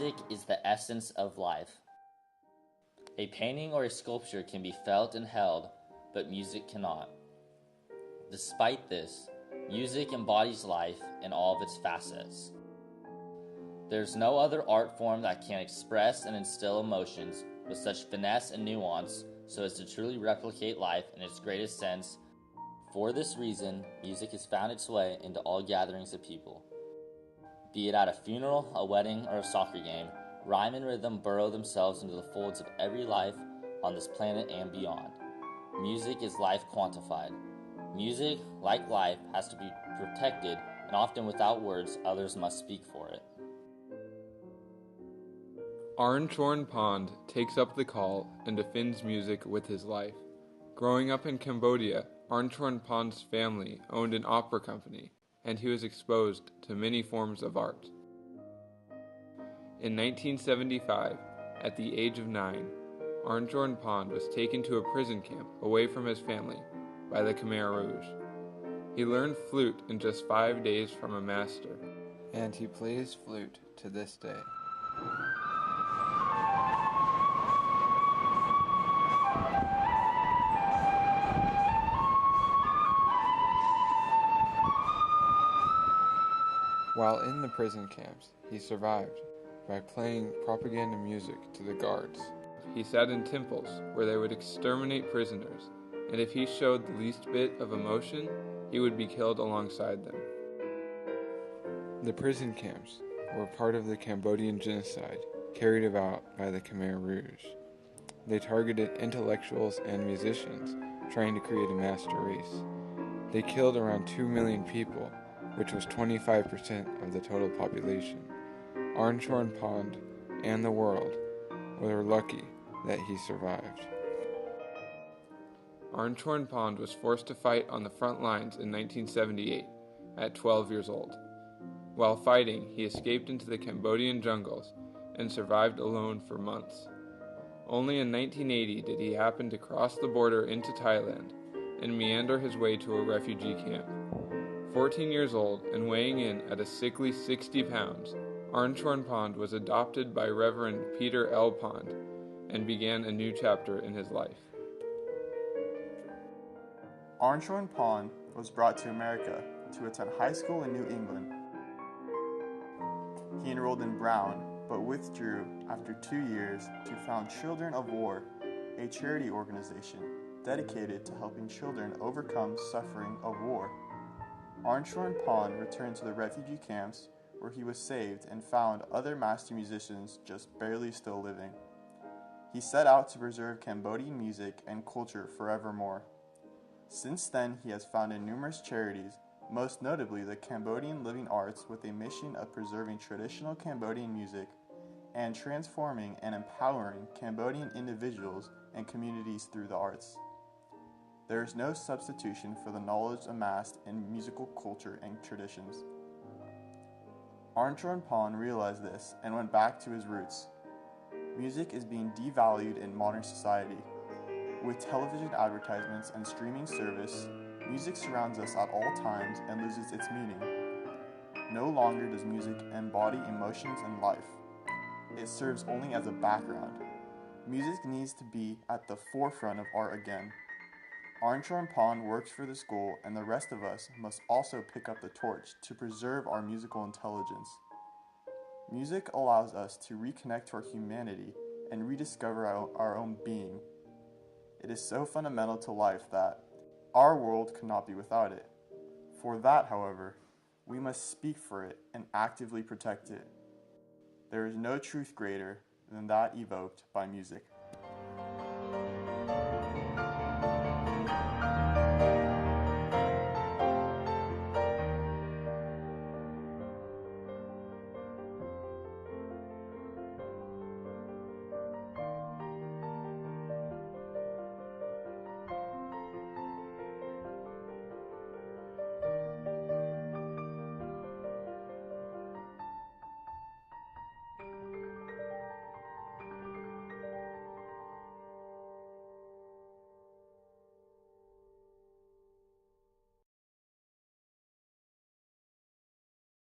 Music is the essence of life. A painting or a sculpture can be felt and held, but music cannot. Despite this, music embodies life in all of its facets. There's no other art form that can express and instill emotions with such finesse and nuance so as to truly replicate life in its greatest sense. For this reason, music has found its way into all gatherings of people. Be it at a funeral, a wedding, or a soccer game, rhyme and rhythm burrow themselves into the folds of every life on this planet and beyond. Music is life quantified. Music, like life, has to be protected, and often without words, others must speak for it. Chorn Pond takes up the call and defends music with his life. Growing up in Cambodia, Chorn Pond's family owned an opera company, and he was exposed to many forms of art. In 1975, at the age of 9, Chorn Pond was taken to a prison camp away from his family by the Khmer Rouge. He learned flute in just 5 days from a master, and he plays flute to this day. While in the prison camps, he survived by playing propaganda music to the guards. He sat in temples where they would exterminate prisoners, and if he showed the least bit of emotion, he would be killed alongside them. The prison camps were part of the Cambodian genocide carried about by the Khmer Rouge. They targeted intellectuals and musicians trying to create a master race. They killed around 2 million people, which was 25% of the total population. Chorn Pond and the world were lucky that he survived. Chorn Pond was forced to fight on the front lines in 1978 at 12 years old. While fighting, he escaped into the Cambodian jungles and survived alone for months. Only in 1980 did he happen to cross the border into Thailand and meander his way to a refugee camp. 14 years old and weighing in at a sickly 60 pounds, Chorn Pond was adopted by Reverend Peter L. Pond and began a new chapter in his life. Chorn Pond was brought to America to attend high school in New England. He enrolled in Brown, but withdrew after 2 years to found Children of War, a charity organization dedicated to helping children overcome suffering of war. Chorn Pond returned to the refugee camps where he was saved and found other master musicians just barely still living. He set out to preserve Cambodian music and culture forevermore. Since then, he has founded numerous charities, most notably the Cambodian Living Arts, with a mission of preserving traditional Cambodian music and transforming and empowering Cambodian individuals and communities through the arts. There is no substitution for the knowledge amassed in musical culture and traditions. Chorn Pond realized this and went back to his roots. Music is being devalued in modern society. With television advertisements and streaming service, music surrounds us at all times and loses its meaning. No longer does music embody emotions and life. It serves only as a background. Music needs to be at the forefront of art again. Chorn Pond works for the school, and the rest of us must also pick up the torch to preserve our musical intelligence. Music allows us to reconnect to our humanity and rediscover our own being. It is so fundamental to life that our world could not be without it. For that, however, we must speak for it and actively protect it. There is no truth greater than that evoked by music.